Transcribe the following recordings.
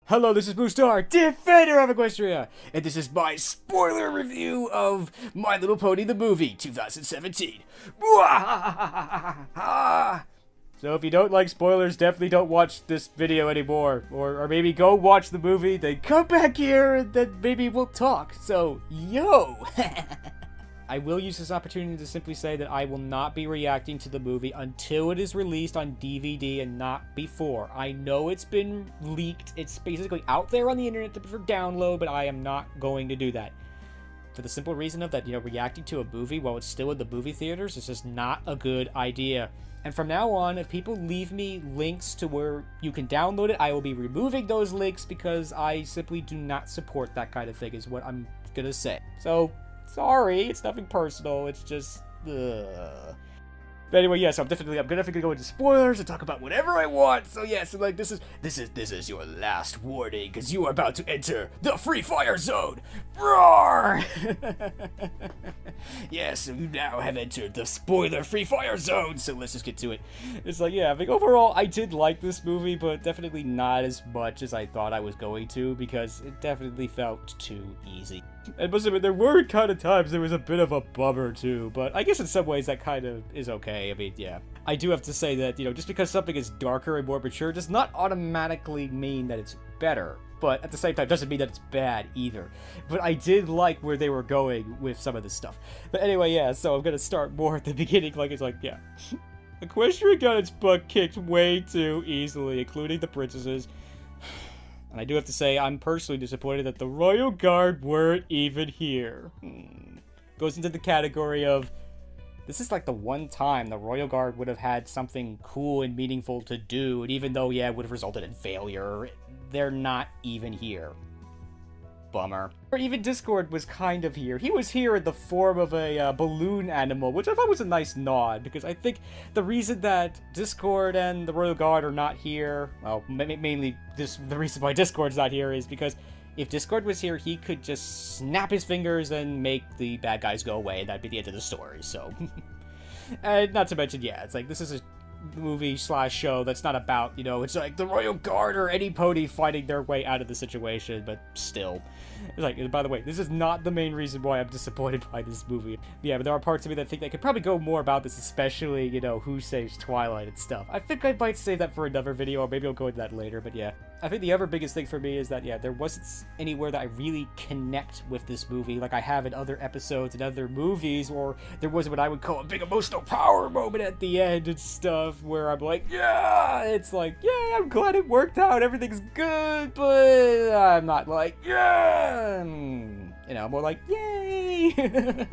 Hello, this is BlueStar, Defender of Equestria, and this is my spoiler review of My Little Pony the Movie 2017. So if you don't like spoilers, definitely don't watch this video anymore. Or maybe go watch the movie, then come back here, and then maybe we'll talk. So, yo! I will use this opportunity to simply say that I will not be reacting to the movie until it is released on DVD and not before. I know it's been leaked, it's basically out there on the internet for download, but I am not going to do that. For the simple reason of that, reacting to a movie while it's still in the movie theaters is just not a good idea. And from now on, if people leave me links to where you can download it, I will be removing those links because I simply do not support that kind of thing, is what I'm gonna say. So, sorry, it's nothing personal, it's just, But anyway, yes, I'm definitely go into spoilers and talk about whatever I want. So yeah, so like this is your last warning, because you are about to enter the free fire zone. Roar! Yes, so you now have entered the spoiler free fire zone. So let's just get to it. It's like, yeah, I think overall I did like this movie, but definitely not as much as I thought I was going to, because it definitely felt too easy. And must admit, there were kind of times there was a bit of a bummer too, but I guess in some ways that kind of is okay. I mean, yeah. I do have to say that, just because something is darker and more mature does not automatically mean that it's better. But at the same time, doesn't mean that it's bad either. But I did like where they were going with some of this stuff. But anyway, yeah, so I'm gonna start more at the beginning, yeah. Equestria got its butt kicked way too easily, including the princesses. And I do have to say, I'm personally disappointed that the Royal Guard weren't even here. Goes into the category of, this is like the one time the Royal Guard would have had something cool and meaningful to do, and even though, yeah, it would have resulted in failure, they're not even here. Bummer. Or even Discord was kind of here. He was here in the form of a balloon animal, which I thought was a nice nod, because I think the reason that Discord and the Royal Guard are not here, well, mainly the reason why Discord's not here is because if Discord was here, he could just snap his fingers and make the bad guys go away, and that'd be the end of the story, so. And not to mention, yeah, it's like, this is a movie/show that's not about, it's like the Royal Guard or any pony fighting their way out of the situation, but still. It's like, by the way, this is not the main reason why I'm disappointed by this movie. Yeah, but there are parts of me that think they could probably go more about this, especially, who saves Twilight and stuff. I think I might save that for another video, or maybe I'll go into that later, but yeah. I think the other biggest thing for me is that, yeah, there wasn't anywhere that I really connect with this movie like I have in other episodes and other movies, or there wasn't what I would call a big emotional power moment at the end and stuff, where I'm like, yeah, it's like, yeah, I'm glad it worked out, everything's good, but I'm not like, yeah, more like, yay.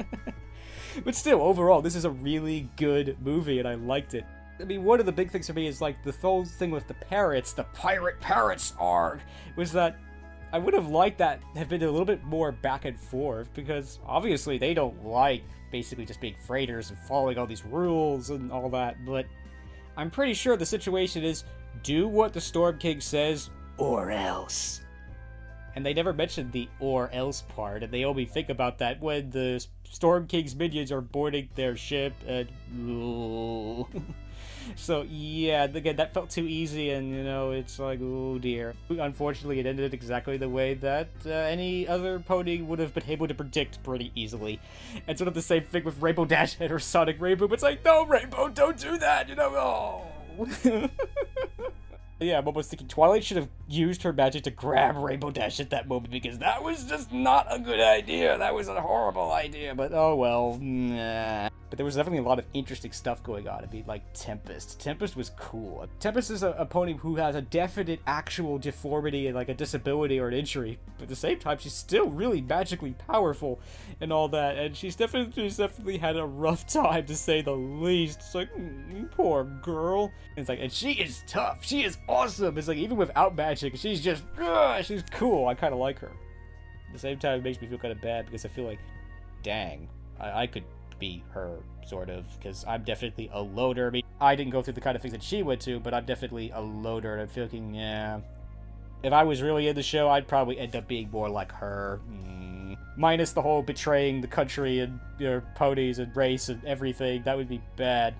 But still, overall, this is a really good movie, and I liked it. I mean, one of the big things for me is, like, the whole thing with the parrots, the pirate parrots arc, was that I would have liked that have been a little bit more back and forth, because obviously they don't like basically just being freighters and following all these rules and all that, but I'm pretty sure the situation is, do what the Storm King says, or else. And they never mentioned the or else part, and they only think about that when the Storm King's minions are boarding their ship, and so yeah, again, that felt too easy, and it's like, oh dear. Unfortunately, it ended exactly the way that any other pony would have been able to predict pretty easily. And sort of the same thing with Rainbow Dash and her Sonic Rainbow. It's like, no, Rainbow, don't do that, oh. Yeah, I'm almost thinking Twilight should have used her magic to grab Rainbow Dash at that moment, because that was just not a good idea. That was a horrible idea, but oh well. Nah. But there was definitely a lot of interesting stuff going on. I mean, like Tempest. Tempest was cool. Tempest is a pony who has a definite actual deformity and like a disability or an injury, but at the same time, she's still really magically powerful and all that, and she's definitely had a rough time, to say the least. It's like, poor girl. And it's like, and she is tough. She is awesome. It's like, even without magic, she's just, she's cool. I kind of like her. At the same time, it makes me feel kind of bad, because I feel like, dang, I could be her, sort of, because I'm definitely a loader. I mean, I didn't go through the kind of things that she went to, but I'm definitely a loader, and I'm thinking, yeah, if I was really in the show, I'd probably end up being more like her. Minus the whole betraying the country and your ponies and race and everything. That would be bad.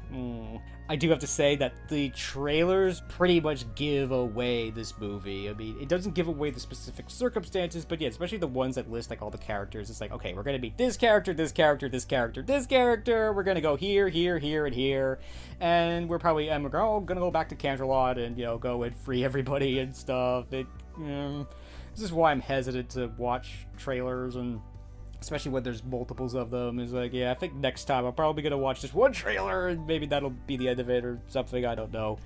I do have to say that the trailers pretty much give away this movie. I mean, it doesn't give away the specific circumstances, but yeah, especially the ones that list like all the characters. It's like, okay, we're gonna meet this character, this character, this character, this character. We're gonna go here, here, here, and here, and we're all gonna go back to Canterlot and go and free everybody and stuff. This is why I'm hesitant to watch trailers, and especially when there's multiples of them. It's like, yeah, I think next time I'm probably gonna watch just one trailer, and maybe that'll be the end of it or something. I don't know.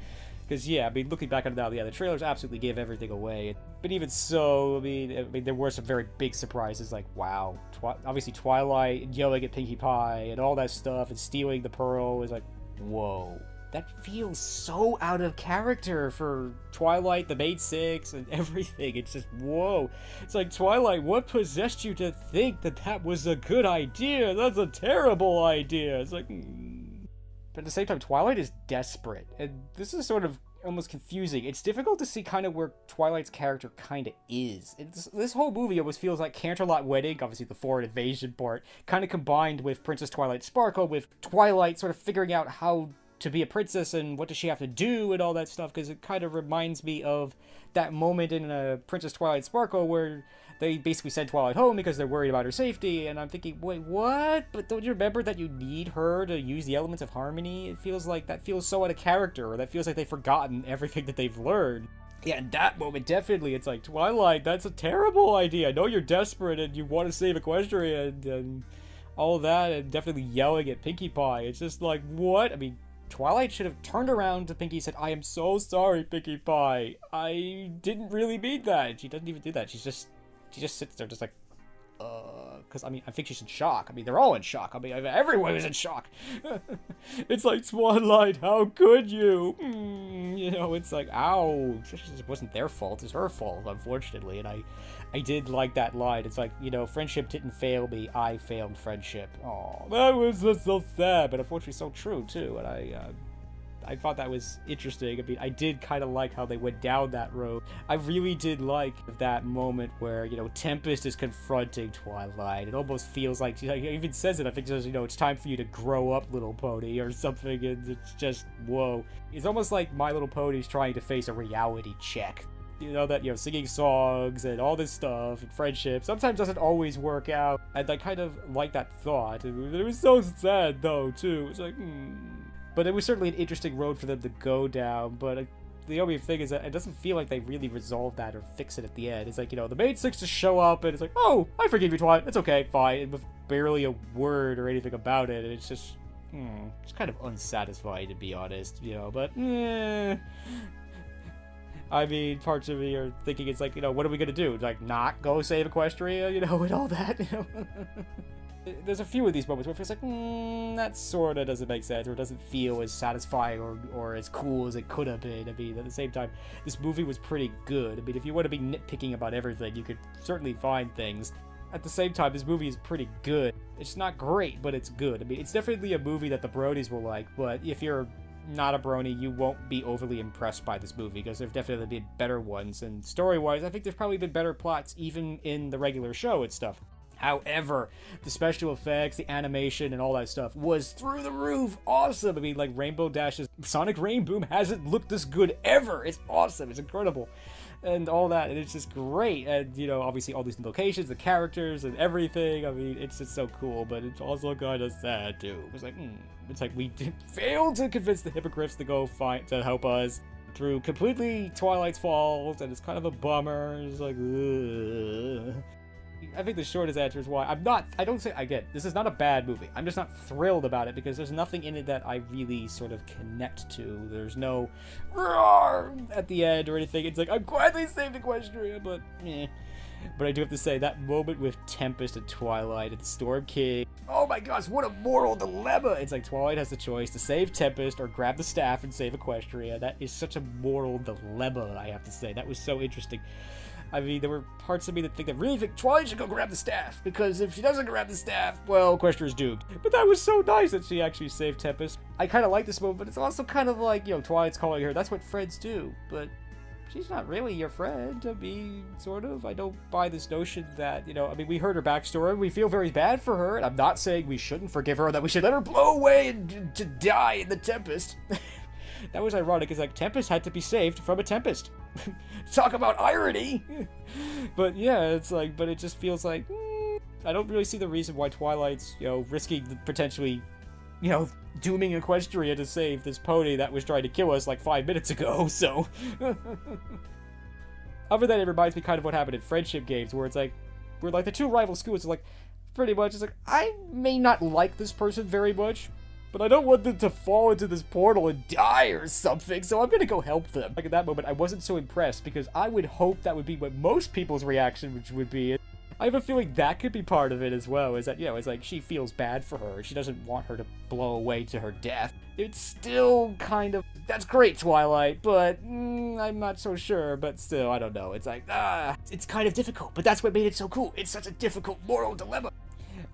Because yeah, I mean, looking back on it now, yeah, the trailers absolutely give everything away. But even so, I mean, there were some very big surprises. Like, wow, obviously Twilight yelling at Pinkie Pie and all that stuff, and stealing the pearl is like, whoa. That feels so out of character for Twilight, the Maid Six, and everything. It's just, whoa. It's like, Twilight, what possessed you to think that that was a good idea? That's a terrible idea. It's like, But at the same time, Twilight is desperate. And this is sort of almost confusing. It's difficult to see kind of where Twilight's character kind of is. This whole movie almost feels like Canterlot Wedding, obviously the foreign invasion part, kind of combined with Princess Twilight Sparkle, with Twilight sort of figuring out how to be a princess and what does she have to do and all that stuff, because it kind of reminds me of that moment in Princess Twilight Sparkle where they basically send Twilight home because they're worried about her safety, and I'm thinking, wait, what? But don't you remember that you need her to use the elements of harmony? It feels like that feels so out of character, or that feels like they've forgotten everything that they've learned. Yeah, in that moment, definitely, it's like, Twilight, that's a terrible idea. I know you're desperate and you want to save Equestria and all that, and definitely yelling at Pinkie Pie. It's just like, what? I mean, Twilight should have turned around to Pinkie and said, I am so sorry, Pinkie Pie. I didn't really mean that. She doesn't even do that. She just sits there just like, because, I mean, I think she's in shock. I mean, they're all in shock. I mean, everyone was in shock. It's like, Twilight, how could you? It's like, ow. It wasn't their fault. It's her fault, unfortunately. And I did like that line. It's like, friendship didn't fail me. I failed friendship. Oh, that was just so sad, but unfortunately so true, too. And I thought that was interesting. I mean, I did kind of like how they went down that road. I really did like that moment where, Tempest is confronting Twilight. It almost feels like, she even says it, I think, it's time for you to grow up, little pony, or something, and it's just, whoa. It's almost like My Little Pony's trying to face a reality check. That, singing songs and all this stuff and friendship sometimes doesn't always work out. And I kind of like that thought. It was so sad, though, too. It's like, But it was certainly an interesting road for them to go down, but the only thing is that it doesn't feel like they really resolve that or fix it at the end. It's like, the Maid Six just show up, and it's like, oh, I forgive you, Twilight, it's okay, fine, and with barely a word or anything about it, and it's just, it's kind of unsatisfying, to be honest, but, I mean, parts of me are thinking it's like, what are we gonna do? It's like, not go save Equestria, and all that, There's a few of these moments where it feels like, that sorta doesn't make sense, or it doesn't feel as satisfying or as cool as it could have been. I mean, at the same time, this movie was pretty good. I mean, if you want to be nitpicking about everything, you could certainly find things. At the same time, this movie is pretty good. It's not great, but it's good. I mean, it's definitely a movie that the Bronies will like, but if you're not a Brony, you won't be overly impressed by this movie, because there've definitely been better ones, and story-wise, I think there's probably been better plots even in the regular show and stuff. However, the special effects, the animation, and all that stuff was through the roof awesome. I mean, like Rainbow Dash's Sonic Rain Boom hasn't looked this good ever. It's awesome. It's incredible. And all that, and it's just great. And, obviously all these locations, the characters, and everything. I mean, it's just so cool, but it's also kind of sad, too. It's like we failed to convince the Hippogriffs to go to help us through completely Twilight's fault, and it's kind of a bummer. It's like, ugh. I think the shortest answer is why this is not a bad movie. I'm just not thrilled about it because there's nothing in it that I really sort of connect to. There's no roar at the end or anything. It's like, I'm glad they saved Equestria, but eh. But I do have to say, that moment with Tempest and Twilight and the Storm King, oh my gosh, what a moral dilemma! It's like Twilight has the choice to save Tempest or grab the staff and save Equestria. That is such a moral dilemma, I have to say. That was so interesting. I mean, there were parts of me that really think Twilight should go grab the staff, because if she doesn't grab the staff, well, Equestria's doomed. But that was so nice that she actually saved Tempest. I kind of like this moment, but it's also kind of like, Twilight's calling her, that's what friends do. But she's not really your friend to be, sort of. I don't buy this notion that, you know, I mean, we heard her backstory, we feel very bad for her, and I'm not saying we shouldn't forgive her, that we should let her blow away and to die in the Tempest. That was ironic, because, like, Tempest had to be saved from a Tempest. Talk about irony! But yeah, it's like, but it just feels like, I don't really see the reason why Twilight's, you know, risking potentially, you know, dooming Equestria to save this pony that was trying to kill us like 5 minutes ago, so. Other than that, it reminds me kind of what happened in friendship games, where it's like, where like the two rival schools are like, pretty much, it's like, I may not like this person very much, but I don't want them to fall into this portal and die or something, so I'm gonna go help them. Like, at that moment, I wasn't so impressed, because I would hope that would be what most people's reaction which would be. I have a feeling that could be part of it as well, is that, you know, it's like she feels bad for her. She doesn't want her to blow away to her death. It's still kind of, that's great, Twilight, but I'm not so sure, but still, I don't know. It's like, it's kind of difficult, but that's what made it so cool. It's such a difficult moral dilemma.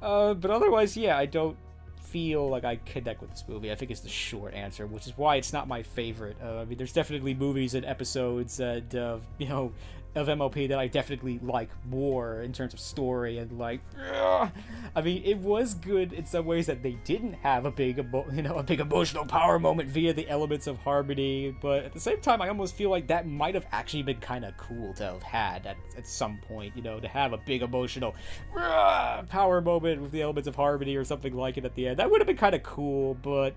But otherwise, yeah, I don't feel like I connect with this movie. I think it's the short answer, which is why it's not my favorite. I mean, there's definitely movies and episodes and, you know, of MLP that I definitely like more in terms of story and like, I mean, it was good in some ways that they didn't have a big, a big emotional power moment via the elements of harmony, but at the same time, I almost feel like that might have actually been kind of cool to have had at some point, you know, to have a big emotional power moment with the elements of harmony or something like it at the end. That would have been kind of cool, but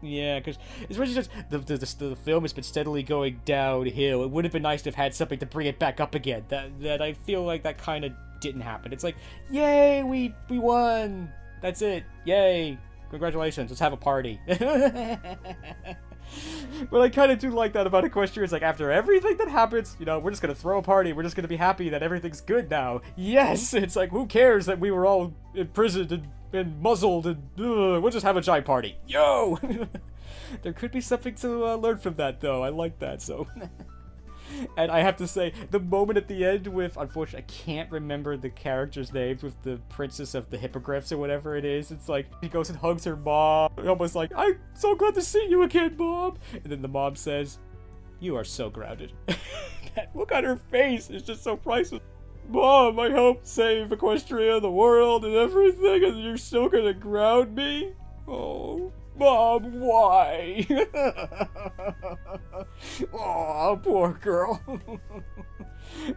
yeah, because especially just the film has been steadily going downhill. It would have been nice to have had something to bring it back up again. That I feel like that kind of didn't happen. It's like, yay, we won. That's it. Yay. Congratulations. Let's have a party. But I kind of do like that about Equestria. It's like, after everything that happens, you know, we're just going to throw a party. We're just going to be happy that everything's good now. Yes! It's like, who cares that we were all imprisoned and muzzled and we'll just have a giant party. Yo! There could be something to learn from that, though. I like that, so. And I have to say, the moment at the end with, unfortunately, I can't remember the characters' names, with the Princess of the Hippogriffs or whatever it is. It's like, she goes and hugs her mom, almost like, I'm so glad to see you again, Mom. And then the mom says, you are so grounded. That look on her face is just so priceless. Mom, I helped save Equestria, the world, and everything, and you're still gonna ground me? Oh. Mom, why? Oh, poor girl.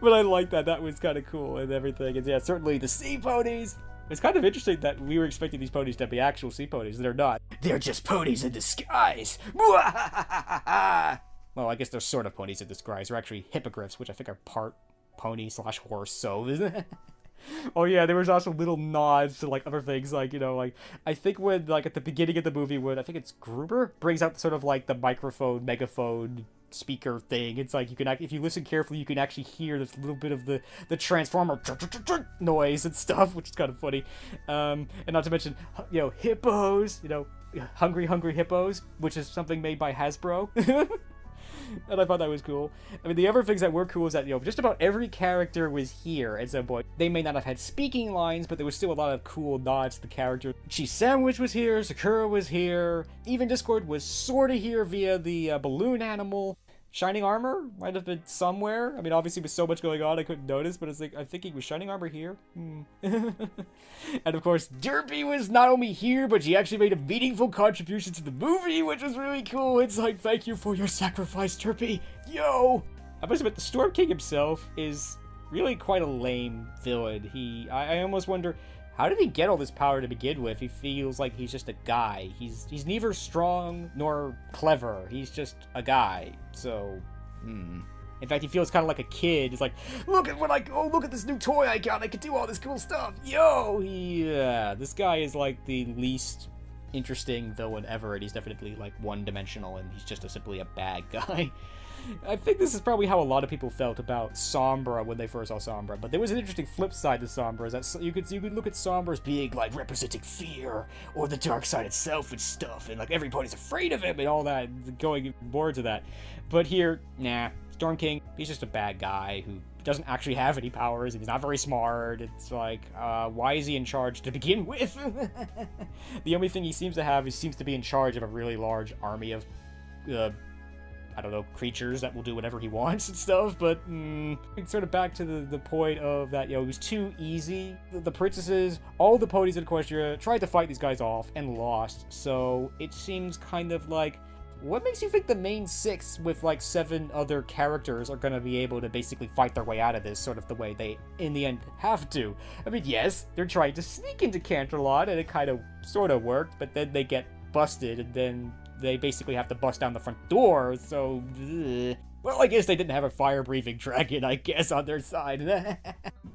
But I like that. That was kind of cool and everything. And yeah, certainly the sea ponies. It's kind of interesting that we were expecting these ponies to be actual sea ponies. They're not. They're just ponies in disguise. Well, I guess they're sort of ponies in disguise. They're actually hippogriffs, which I think are part pony/horse. So, isn't it? Oh yeah, there was also little nods to like other things, like, you know, like I think when, like, at the beginning of the movie, when I think it's Gruber brings out sort of like the microphone, megaphone speaker thing. It's like, you can, if you listen carefully, you can actually hear this little bit of the transformer noise and stuff, which is kind of funny. And not to mention, you know, hippos, you know, hungry hippos, which is something made by Hasbro. And I thought that was cool. I mean, the other things that were cool is that, you know, just about every character was here at some point. They may not have had speaking lines, but there was still a lot of cool nods to the character. Cheese Sandwich was here, Sakura was here, even Discord was sort of here via the balloon animal. Shining Armor might have been somewhere. I mean, obviously with so much going on, I couldn't notice, but it's like, I'm thinking, was Shining Armor here? And of course, Derpy was not only here, but she actually made a meaningful contribution to the movie, which was really cool. It's like, thank you for your sacrifice, Derpy. Yo! I must admit, the Storm King himself is really quite a lame villain. I almost wonder, how did he get all this power to begin with? He feels like he's just a guy. He's neither strong nor clever. He's just a guy. So, In fact, he feels kind of like a kid. He's like, look at look at this new toy I got. I can do all this cool stuff. Yo! Yeah, this guy is like the least interesting villain ever, and he's definitely like one-dimensional, and he's just simply a bad guy. I think this is probably how a lot of people felt about Sombra when they first saw Sombra, but there was an interesting flip side to Sombra, is that you could look at Sombra as being like representing fear or the dark side itself and stuff, and like everybody's afraid of him and all that, going more to that. But here, nah, Storm King, he's just a bad guy who doesn't actually have any powers, and he's not very smart. It's like, why is he in charge to begin with? The only thing he seems to have is, seems to be in charge of a really large army of I don't know, creatures that will do whatever he wants and stuff, but it's sort of back to the point of that, it was too easy. The princesses, all the ponies in Equestria tried to fight these guys off and lost, so it seems kind of like, what makes you think the main 6 with like 7 other characters are going to be able to basically fight their way out of this sort of the way they, in the end, have to? I mean, yes, they're trying to sneak into Canterlot, and it kind of, sort of worked, but then they get busted, and then they basically have to bust down the front door, so... Ugh. Well, I guess they didn't have a fire-breathing dragon, I guess, on their side.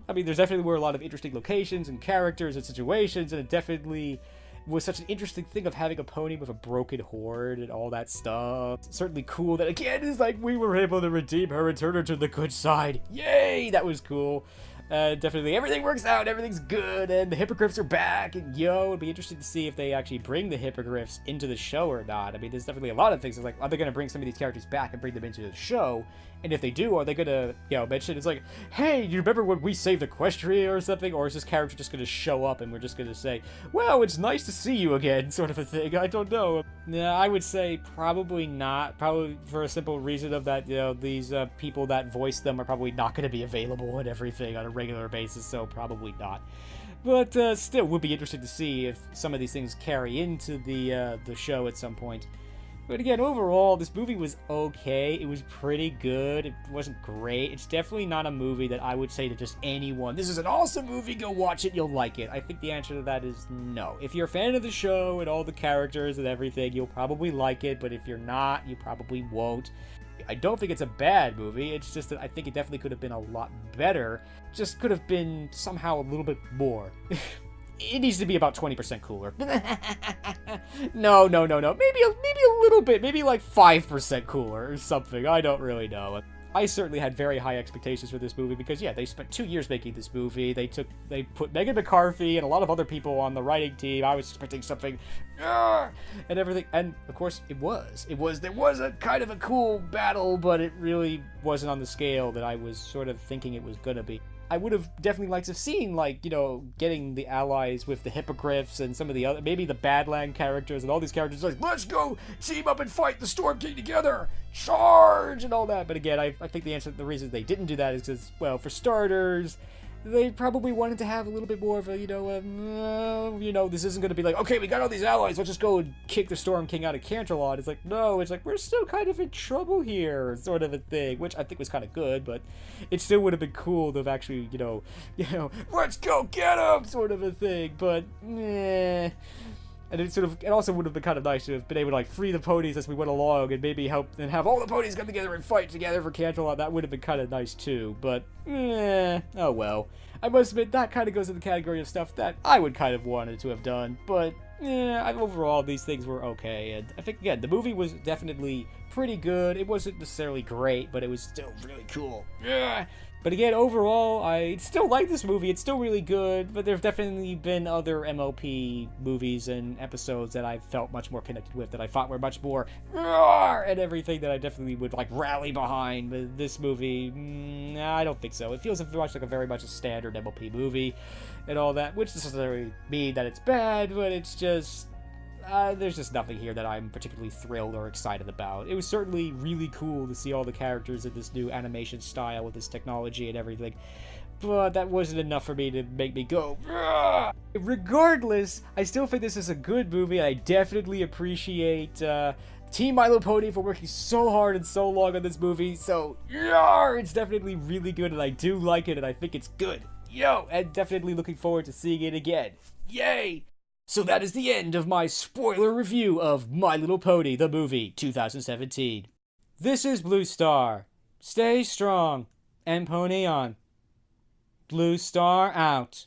I mean, there's definitely were a lot of interesting locations and characters and situations, and it definitely was such an interesting thing of having a pony with a broken horn and all that stuff. Certainly cool that, again, is like, we were able to redeem her and turn her to the good side. Yay! That was cool. Definitely everything works out, everything's good, and the hippogriffs are back, and it'd be interesting to see if they actually bring the hippogriffs into the show or not. I mean, there's definitely a lot of things. It's like, are they going to bring some of these characters back and bring them into the show? And if they do, are they going to, mention, it's like, hey, you remember when we saved Equestria or something? Or is this character just going to show up and we're just going to say, well, it's nice to see you again, sort of a thing? I don't know. Yeah, I would say probably not. Probably for a simple reason of that, these people that voice them are probably not going to be available and everything on a regular basis, so probably not. But still, would be interesting to see if some of these things carry into the show at some point. But again, overall, this movie was okay. It was pretty good. It wasn't great. It's definitely not a movie that I would say to just anyone, this is an awesome movie, go watch it, you'll like it. I think the answer to that is no. If you're a fan of the show and all the characters and everything, you'll probably like it, but if you're not, you probably won't. I don't think it's a bad movie, it's just that I think it definitely could have been a lot better. Just could have been somehow a little bit more. It needs to be about 20% cooler. No. Maybe a little bit. Maybe like 5% cooler or something. I don't really know. I certainly had very high expectations for this movie because, yeah, they spent 2 years making this movie. They put Megan McCarthy and a lot of other people on the writing team. I was expecting something and everything. And, of course, there was a kind of a cool battle, but it really wasn't on the scale that I was sort of thinking it was going to be. I would have definitely liked to have seen, like, getting the allies with the hippogriffs and some of the other, maybe the Badland characters and all these characters, like, let's go team up and fight the Storm King together, charge, and all that. But again, I think the reason they didn't do that is because, well, for starters, they probably wanted to have a little bit more of a, this isn't going to be like, okay, we got all these allies, let's just go and kick the Storm King out of Canterlot. It's like, no, it's like, we're still kind of in trouble here, sort of a thing, which I think was kind of good, but it still would have been cool to have actually, let's go get him, sort of a thing, but, And it also would have been kind of nice to have been able to, like, free the ponies as we went along and maybe help and have all the ponies come together and fight together for Canterlot. That would have been kind of nice too, but, oh well. I must admit, that kind of goes in the category of stuff that I would kind of wanted to have done, but, overall, these things were okay. And I think, again, the movie was definitely pretty good. It wasn't necessarily great, but it was still really cool. But again, overall, I still like this movie. It's still really good, but there have definitely been other MLP movies and episodes that I felt much more connected with, that I thought were much more and everything that I definitely would, like, rally behind. But this movie, I don't think so. It feels very much like a very much a standard MLP movie and all that, which doesn't necessarily mean that it's bad, but it's just... there's just nothing here that I'm particularly thrilled or excited about. It was certainly really cool to see all the characters in this new animation style with this technology and everything, but that wasn't enough for me to make me go, "Ugh!" Regardless, I still think this is a good movie. I definitely appreciate Team My Little Pony for working so hard and so long on this movie, so it's definitely really good, and I do like it, and I think it's good. And definitely looking forward to seeing it again. Yay! So that is the end of my spoiler review of My Little Pony, the movie, 2017. This is Blue Star. Stay strong and pony on. Blue Star out.